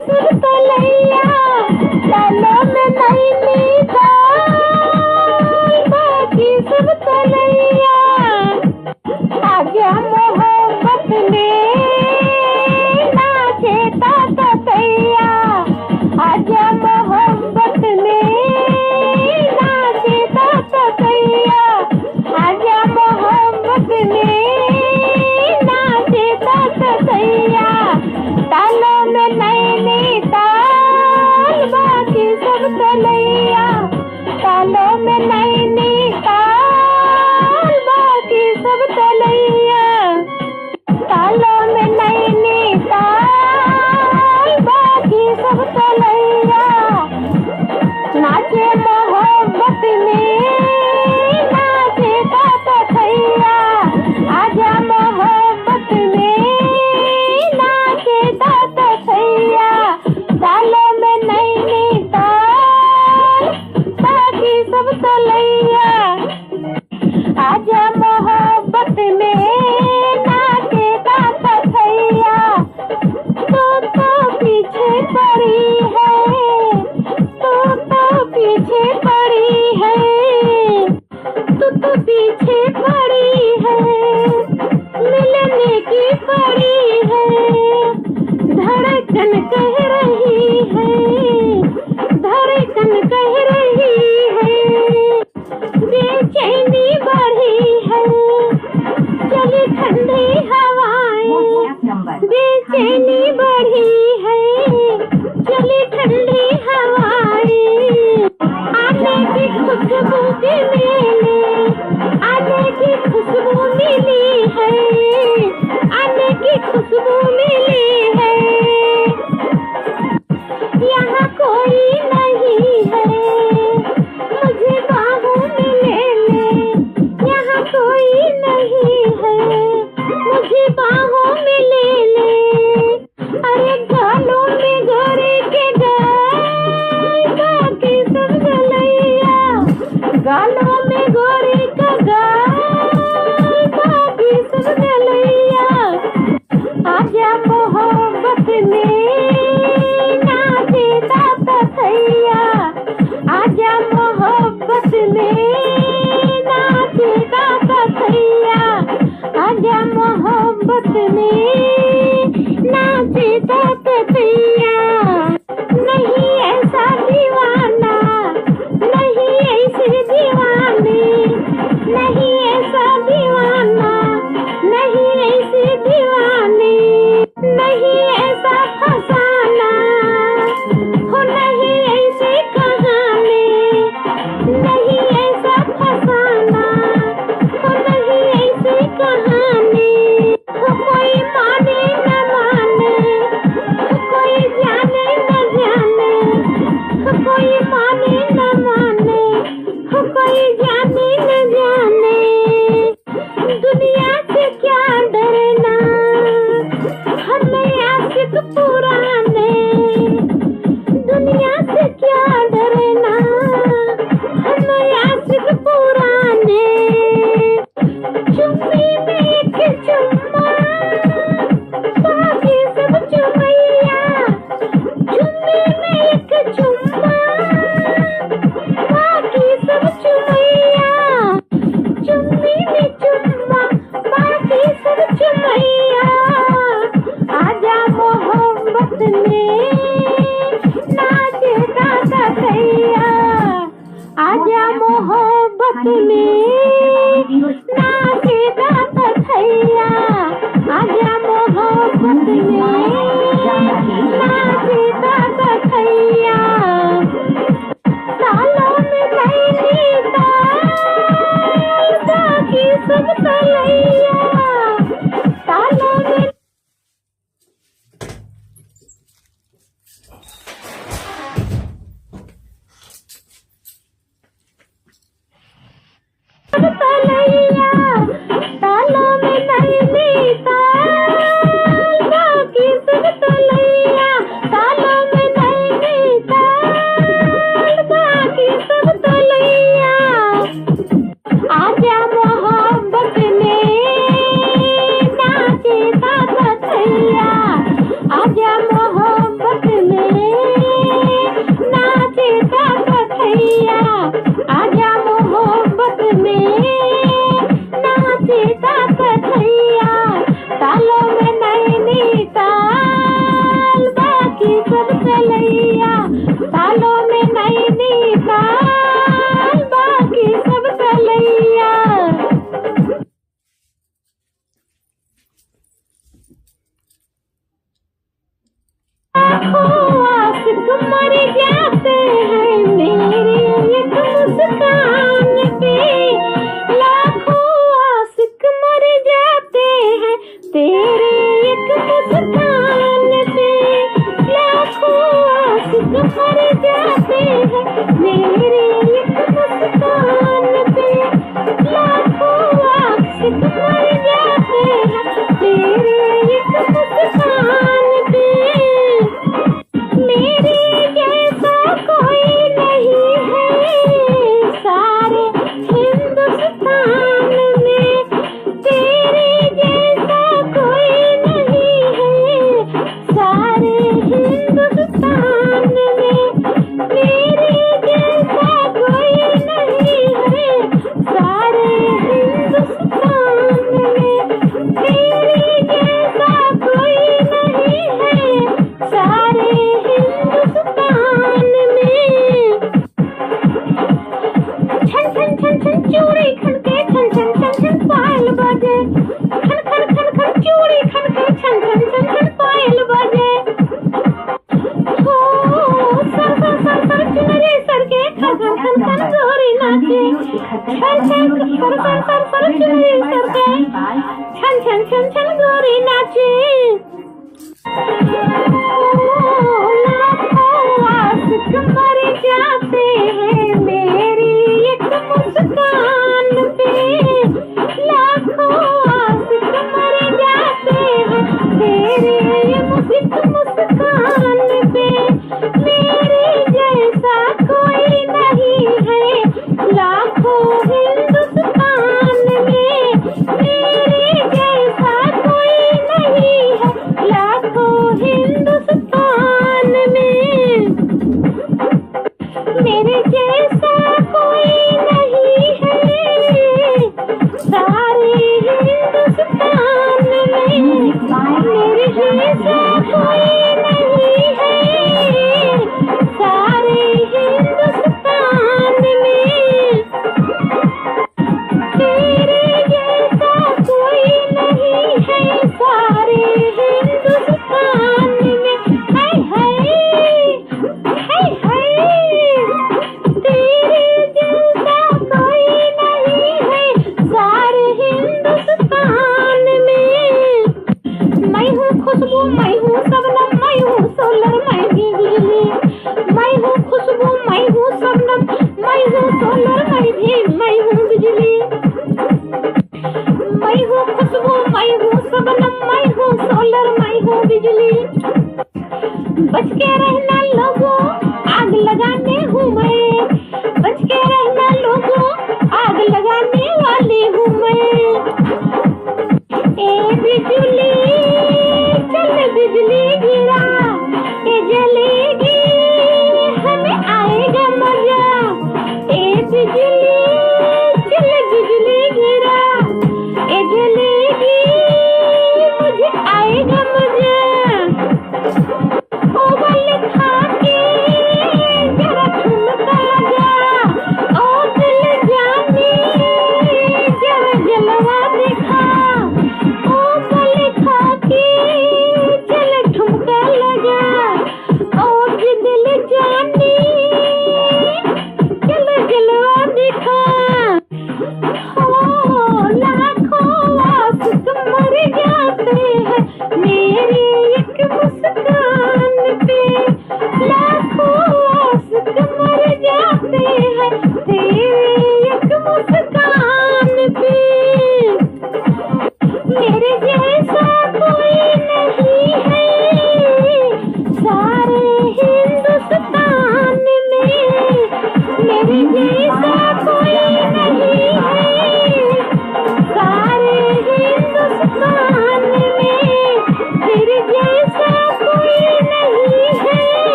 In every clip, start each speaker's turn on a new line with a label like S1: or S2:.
S1: तलैया तालों में नैनीताल, बाकी सब तलैया आजा मोहब्बत में नाचे ताता तैया, आजा मोहब्बत में नाचे ताता तैया, आजा मोहब्बत में नाचे ताता तैया। तालों में नैनीताल, बाकी सब तलैया, तालों में नैनीताल, बाकी सब तलैया, तालों में नैनीताल, बाकी सब तलैया नाचे मोहब्बत में नाचे ताता थैया, आजा मोहब्बत में नाचे ताता थैया। तालों में नैनीताल, बाकी सब तलैया आजा मोहब्बत में नाचे ताता थैया। तू तो पीछे पड़ी है, तू तो पीछे पड़ी है, तू तो पीछे पड़ी है, मिलने की पड़ी है, धड़कन कह रही है, धड़कन कह रही है, बेचैनी बढ़ी है, चली ठंडी हवाएं, बेचैनी बढ़ी है, चली ठंडी हवाएं, आने की खुशबू के मेले, आने की खुशबू मिली है, आने की खुशबू मिली है। यहाँ कोई नहीं है, मुझे बाहों में ले ले, यहाँ कोई नहीं है, मुझे बाहों में ले ले। अरे गालों में गोरे के गाल, बाकी सब गलैया, गालों में गोरे का गाल, बाकी सब गलैया आजा मोहब्बत में नाचे ताता थैया, आजा मोहब्बत में नाचे ताता थैया, आजा मोहब्बत में नाचे ताता थैया। नहीं ऐसा दीवाना, नहीं ऐसे दीवाने, नहीं ऐसा दीवाना, नहीं ऐसे दीवाने, नहीं ऐसा फसाना हो, नहीं ऐसे कहाने, नहीं ऐसा फसाना हो, नहीं ऐसे कहाने हो। कोई माने न माने, हो कोई जाने न जाने, हो कोई माने न माने, हो कोई जाने न जाने। दुनिया से क्या डरना, हमें आशिक पुराने, दुनिया से क्या डरना, हमें आशिक पुराने। चुम्मी में एक चुम्मा, बाकी सब चुमैया, चुम्मी में एक चुम्मा, बाकी सब चुमैया, चुम्मी में चुम्मा, बाकी सब चुमैया आजा मोहब्बत में नाचे ताता थैया, आजा मोहब्बत में नाचे ताता थैया, आजा मोहब्बत में नाचे ताता थैया। तालों में नैनीताल, बाकी सब तलैया, तालों में तलैया, सालों में नैनीताल, बाकी सब तलैया। आशिक मर जाते हैं मेरी एक मुस्कान पे, लाखों आशिक मर जाते हैं तेरे एक मुस्कान पे, लाखों आशिक मर जाते हैं मेरे एक मुस्कान पे, लाखों आशिक मर जाते हैं तेरे एक मुस्कान पे। मेरे जैसा कोई नहीं है सारे हिंदुस्तान में, तेरे जैसा कोई नहीं है सारे हिंदुस्तान में, मेरे जैसा कोई नहीं है सारे हिंदुस्तान में, तेरे जैसा कोई नहीं है सारे हिंदुस्तान में। छन छन छन छन चूड़ी खनके, छन छन छन छन पायल बजे, खन खन खन खन चूड़ी खनके, छन छन छन छन पायल बजे। हो सर सर सर सर चुनरी सर के, खन खन खन खन गोरी नाचे, छन छन सर सर सर सर चुनरी सर के, छन छन छन छन गोरी नाचे। आशिक मर जाते हैं मेरी एक मुस्कान पे, लाखों आशिक मर जाते हैं तेरे एक मुस्कान पे, मेरे जैसा कोई नहीं है लाखों हिंदुस्तान में, मेरे जैसा कोई नहीं है लाखों हिंदुस्तान में, मेरे जैसा कोई नहीं है सारे हिंदुस्तान में, मेरे जैसा कोई नहीं है सारे हिंदुस्तान में, तेरे जैसा कोई नहीं है सारे हिंदुस्तान में। हाय हाय हाय हाय, तेरे जैसा कोई नहीं है सारे हिंदुस्तान में। मैं हूँ खुशबू, मैं हूँ शबनम, मैं हूँ सोलर, मैं भी बिजली, मैं हूँ खुशबू, मैं हूँ शबनम, मैं हूँ सोलर, मैं हूँ बिजली, मैं हूँ खुशबू, मैं हूँ शबनम, मैं हूँ सोलर, मैं हूँ बिजली। बच के रहना लोगों, आग लगाने हूँ मैं, बच के रहना लोगों, आग लगाने वाली हूँ मैं। ए बिजली चल बिजली गिरा, ए जलेगी हमें आएगा मजा, ए बिजली चल बिजली गिरा, ए जलेगी मुझे आएगा मजा। ओवल खा के जरा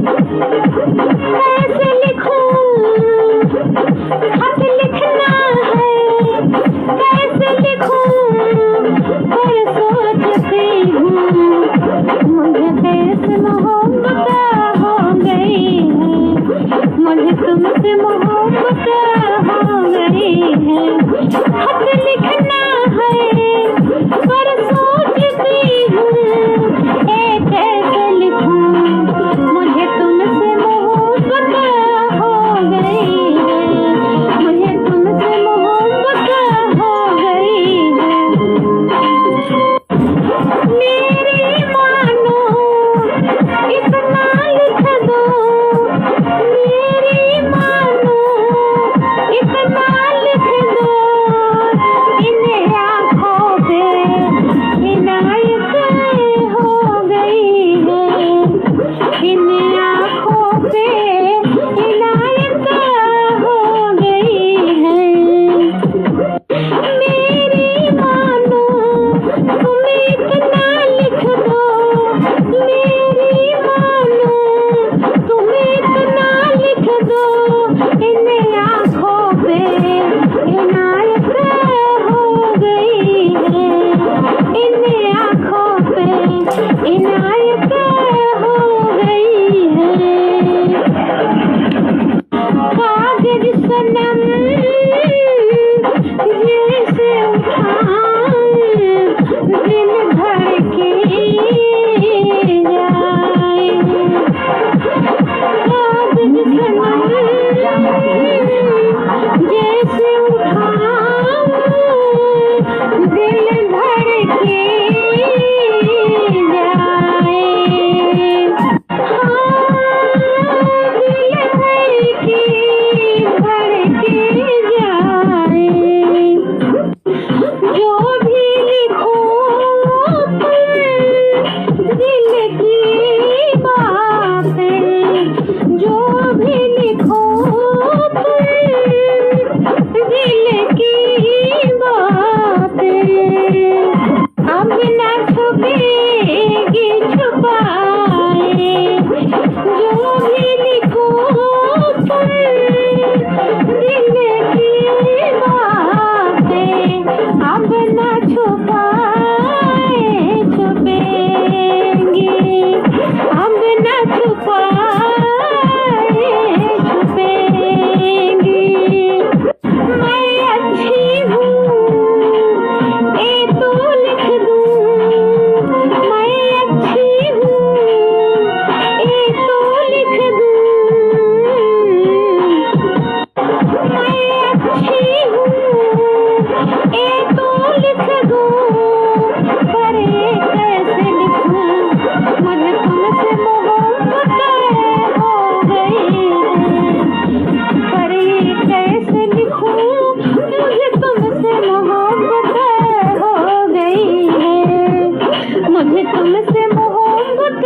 S1: कैसे लिखूं खत लिखना है, कैसे लिखूं पर सोचती हूँ मुझे कैसे मोहब्बत हो गई है, मुझे तुमसे मोहब्बत हो गई है। खत लिखना है पर सोचती हूँ कैसे लिखूं मुझे तुमसे मोहब्बत हो गई है, मुझे तुमसे मोहब्बत हो गई है। मेरी मानो इतना लिख दो, मेरी मानो इतना लिख दो, इन आँखों पे इनायत हो गई है, इन आँखों पे इनायत हो गई है। मेरी मानो तुम इतना लिख दो, मेरी मानो तुम इतना लिख दो, इन आँखों पे इनायत हो गई है, इन आँखों पे इनायत हो गई है। कागज सनम जैसे उठाऊं दिल धड़के जाए, कागज सनम जैसे उठाऊं दिल धड़के जाए। जो भी लिखो दिल की बातें, जो भी लिखो दिल की बातें, अब न छुपेगी छुपाए, जो भी लिखो दिल की बातें, अब न छुपाए छुपेंगी, अब न छुपाए छुपेंगी। मैं अच्छी हूँ ये तो लिख दूँ, मैं अच्छी हूँ ये तो लिख दूँ, मैं अच्छी हूँ ये तो लिख दूँ, पर ये कैसे लिखूं मुझे तुमसे मोहब्बत हो गई है, पर ये कैसे लिखूं मुझे तुमसे मोहब्बत हो गई है, मुझे तुमसे मोहब्बत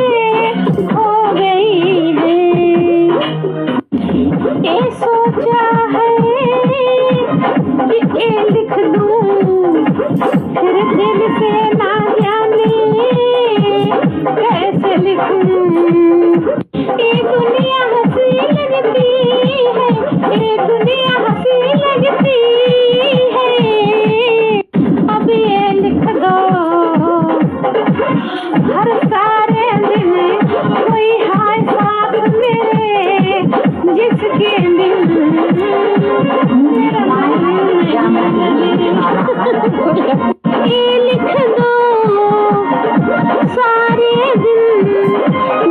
S1: हो गई है। ये सोचा है कि ये लिख दूं फिर दिल से ना जाने कैसे लिखूं। ये दुनिया हंसी लगती है, ये दुनिया हंसी लगती है, अब ये लिख दो हर सारे दिन कोई हाय साथ मेरे जिसके दिन ये लिख दो सारे दिन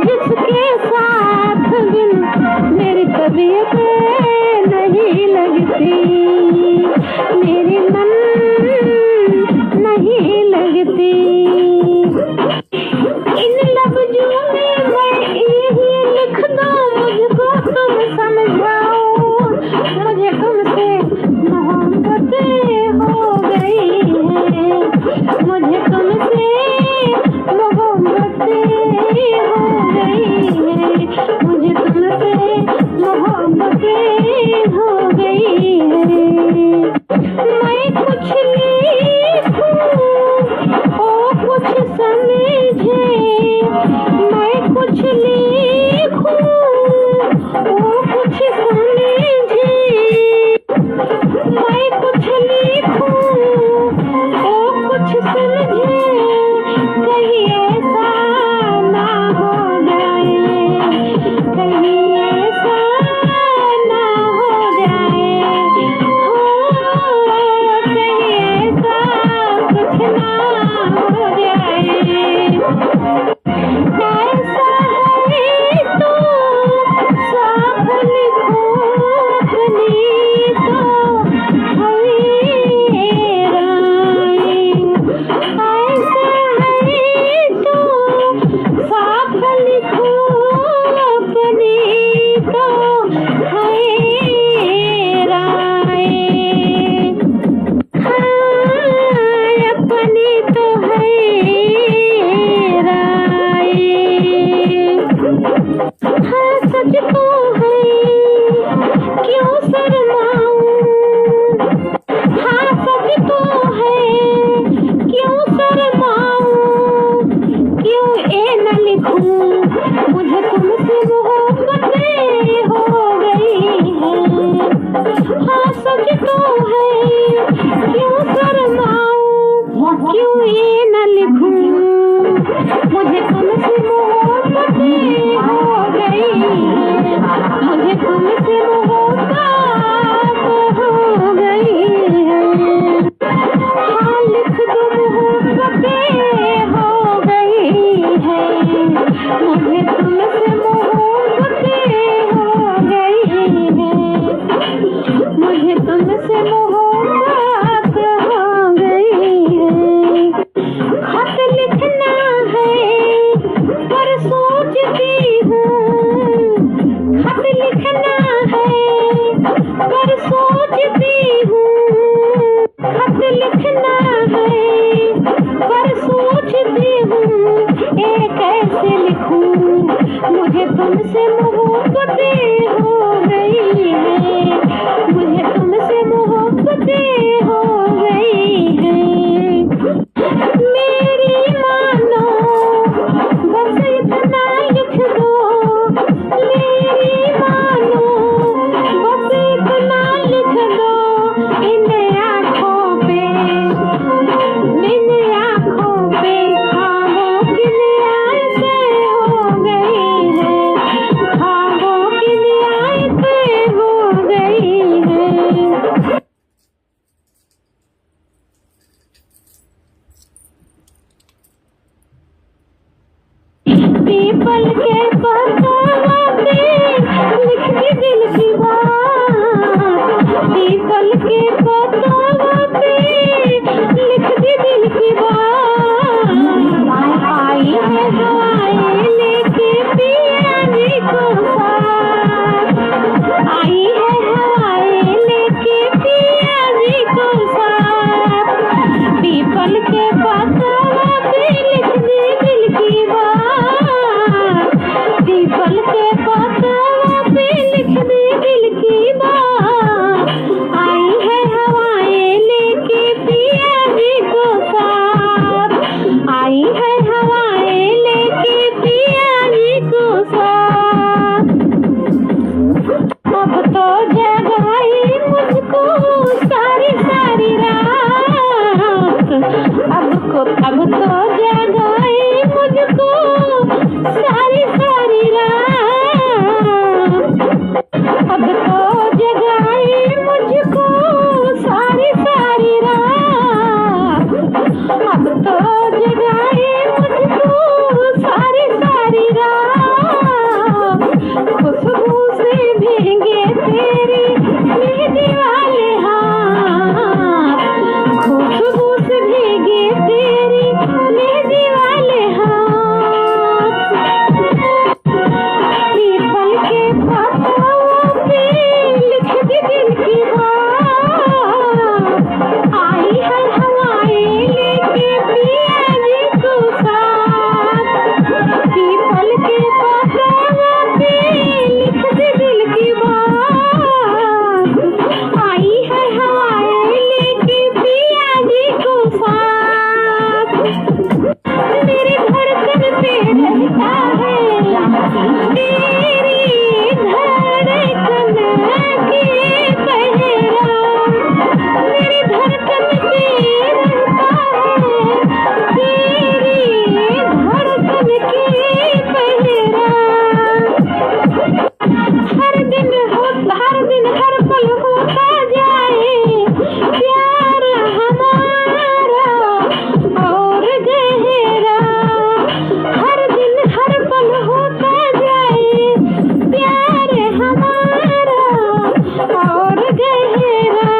S1: जिसके साथ दिन मेरी तबीयत नहीं लगती, मेरी मन नहीं लगती। इन लफ्जों में मैं यही लिख दो मुझको तुम समझाओ, मुझे तुमसे मोहब्बत हो गई है, मुझे तुमसे मोहब्बत हो गई है, मुझे तुमसे मोहब्बत हो गई है। मैं कुछ लिखूं ओ कुछ समझे, मैं कुछ लिखूं ये कैसे लिखूं, मुझे तुमसे मोहब्बतें हो गई है, मुझे तुमसे मोहब्बतें हो गई है। मेरी मानो बस इतना लिख दो, मेरी मानो बस इतना लिख दो, इन आँखों पे ख्वाबों की रियायतें हो गई है, ख्वाबों की रियायतें हो गई है। पीपल के पत्तों पे लिख दी दिल की बात, पीपल के पत्तों पे लिख दी दिल की बात। आई है हवाएं लेके पिया जी को साथ, आई है हवाएं लेके पिया जी को साथ। पीपल के पत्तों पे लिख दी दिल की बात, पीपल के पत्तों पे लिख दी दिल की बात। आई है हवाएं लेके पिया जी को साथ, आई है हवाएं लेके पिया जी को साथ। अब तो जगाई मुझको सारी सारी रात, अब तो जगाई मुझको सारी सारी रात, अब तो जगाई मुझको सारी सारी रात, अब तो जगाई मुझको सारी सारी रात। खुशबू से भीगे तेरी मेहंदी वाले हाथ, खुशबू से भीगे तेरी मेहंदी वाले हाथ। पीपल के पत्तों पे लिख दी दिल की बात, आई है हवाएं लेके पिया जी को साथ। पीपल के पत्तों पे लिख दी दिल की बात, आई है हवाएं लेके पिया जी को साथ। मेरी धड़कन पे रहता है तेरी धड़कन के पहरा, मेरी धड़कन पे रहता है तेरी धड़कन के पहरा। हर दिन हर पल होता जाए प्यार हमारा और गहरा, हर दिन हर पल होता जाए प्यार हमारा और गहरा।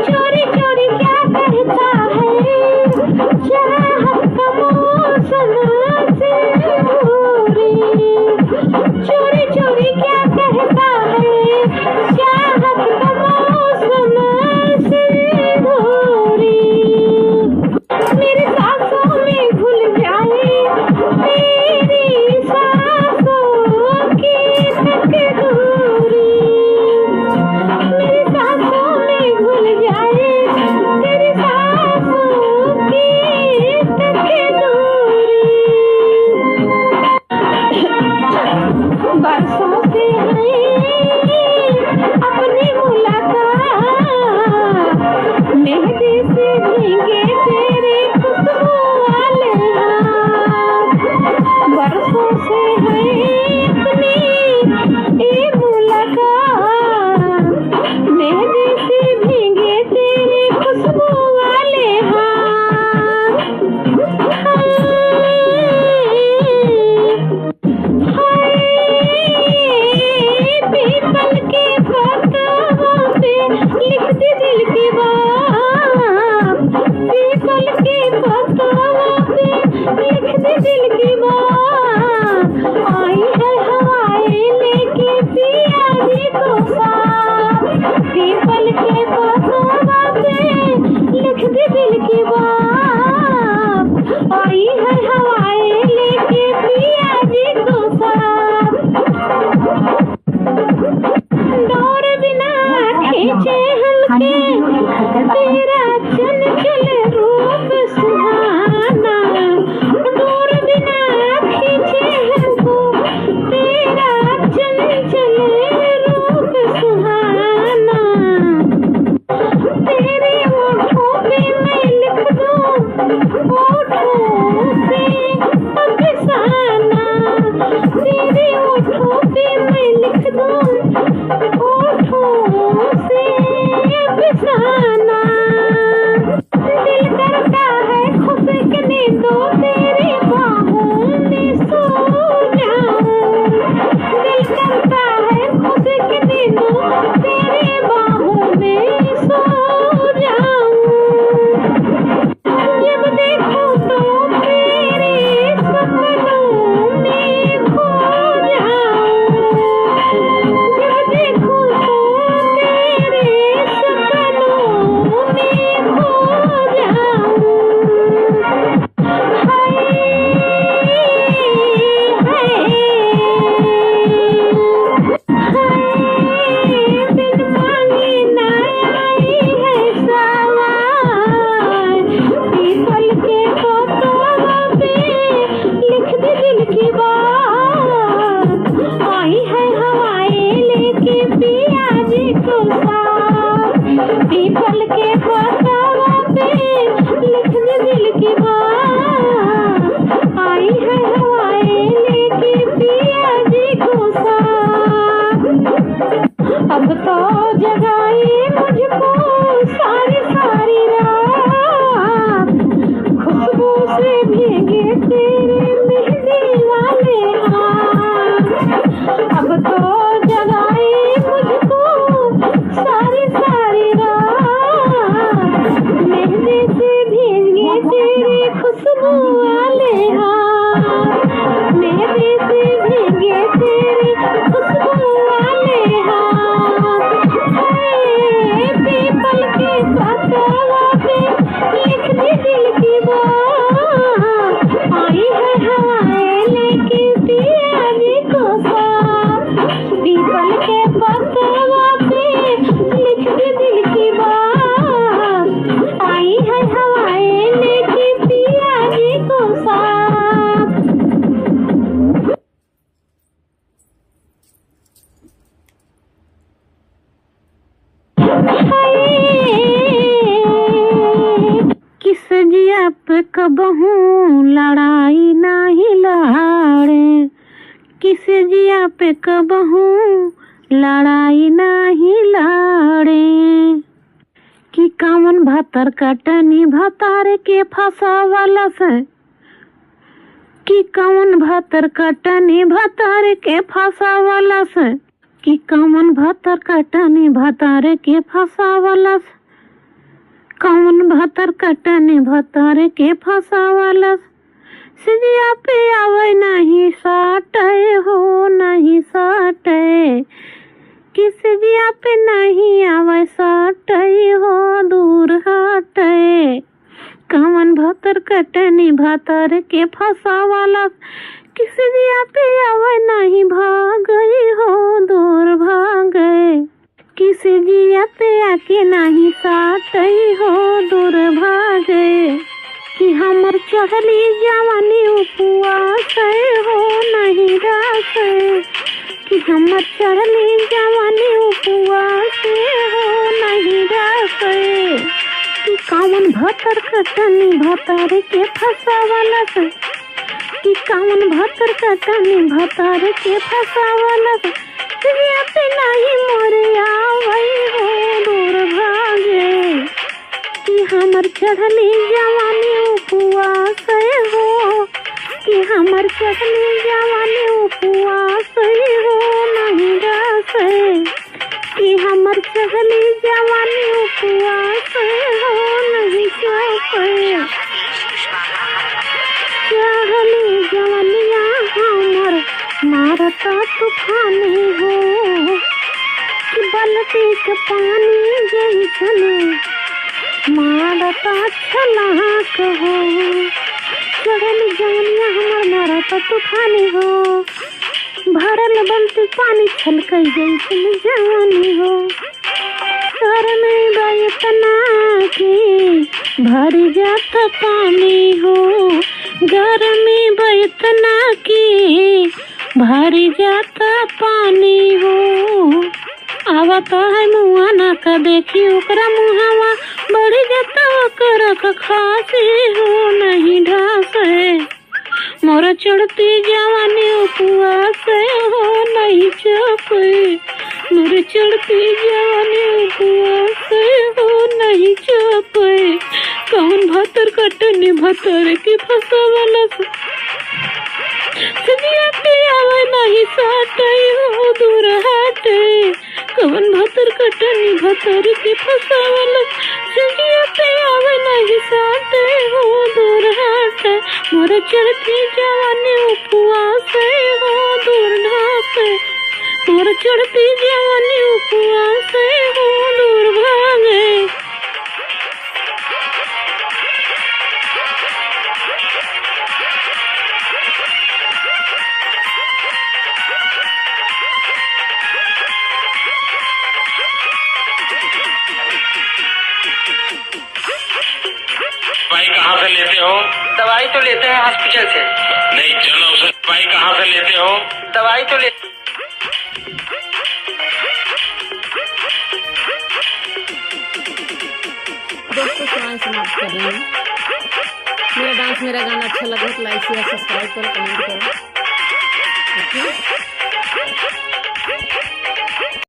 S1: चोरी चोरी क्या कहता है चाहत का होठों से अफसाना, तेरे होठों पे मैं लिख दूं होठों से अफसाना। दिल करता है खुशकने दो तेरी बाहों में सो जाऊं। दिल करता है खुशकने दो तेरी बाहों में सो जाऊं। जब देखो तो तेरे सपनों में खो जाऊं। जब देखो तो तेरे सपनों में खो जाऊं। बिन मांगे ना आई है सवार, पीपल के पतों पे लिख दे दिल की बात। आई है हवाएं लेके पिया जी को साथ, पीपल के पतों पे लिख दे दिल की बात। आई है हवाएं लेके पिया जी को साथ। अब तो जगाए मुझको सारी सारी रात, खुशबू से भीगे तेरे मेहंदी वाले हाथ। अब तो जगाए मुझको सारी सारी रात, मेहंदी से भीगे तेरे खुशबू वाले हाथ। मेहंदी से भीगे तेरे खुशबू वाले हाथ। पीपल के पतों पे लिख दी दिल की बात। आई है हवाएं लेके पिया जी को साथ, पीपल के पतों पे लिख दी दिल की बात। आई है हवाएं लेके पिया जी को साथ। किस जिया पे कबहू लड़ाई नाही लड़े, किस जिया पे कबहू लड़ाई नाही लड़े। कि कामन भातर कटनी भातार के फसावाला से, कि कामन भातर कटनी भातार के फसावाला से, कि कामन भातर कटनी भातार के फसावाला से, कामन भातर कटनी भातार के फसावाला से। सिजिया पे आवे नहीं साटे हो नहीं साटे, कि सिजिया पे नहीं आवे साटे हो दूर हटे। कामन भातर कटनी भातार के फसावाला, किसी दिया पे आवे नहीं भागे हो दूर भागे। किसी जिया पे आके नहीं साटे हो दूर भागे। कि हमर चढ़ली जवानी उपवास हो नहीं रासे, कि हमर चढ़ली जवानी उपवास हो नहीं रासे। कि कामन भातर कटनी भातार के फसावाला से, कि कामन भातर कटनी भातार के फसावाला से। सिजिया पे नहीं मोरे आवे हो दूर भागे। कि हमर चढ़ली जवानी उपवास हो, कि हमर चढ़ली जवानी उपवास हो नहीं रासे। कि हमर चढ़ली जवानी उपवास हो नहीं रासे। चढ़ली जवनिया हमर मारता तूफानी हो, कि बलती के पानी जैसने मारता छलाक हो। चढ़ली जवनिया हमर मारता तूफानी हो, भरल बलती पानी छलकै जैसन जवानी हो। घर में बयतना के भर जात पानी हो, घर में बयतना के भर जाता पानी हो। आवा लगता है मुआना का, देखी ओकरा मुहावा बढ़ जाता ओकरा का खांसी हो नहीं ढासे। मोर चढ़ती जवानी उपवास हो नहीं चापे, मोर चढ़ती जवानी उपवास हो नहीं चापे। कौन भतर कटनी भतर की फसवला सजिया पियावे नहीं साटे हो दूर हाटे। कौन भतर कटनी भतर की फसवला सजिया पियावे नहीं साटे हो दूर हाटे। मोर चढ़ती जवानी उपवास हो दूर ढाके, मोर चढ़ती जवानी उपवास हो दूर भागे।
S2: दवाई कहाँ से लेते हो?
S3: दवाई तो लेते हैं हॉस्पिटल से।
S2: नहीं, जन औषधि दवाई कहाँ से लेते हो?
S3: दवाई तो ले
S1: दोस्तों समाप्त कर रहे हैं। मेरा डांस मेरा गाना अच्छा लगा तो लाइक शेयर सब्सक्राइब करो, कमेंट करो। ओके।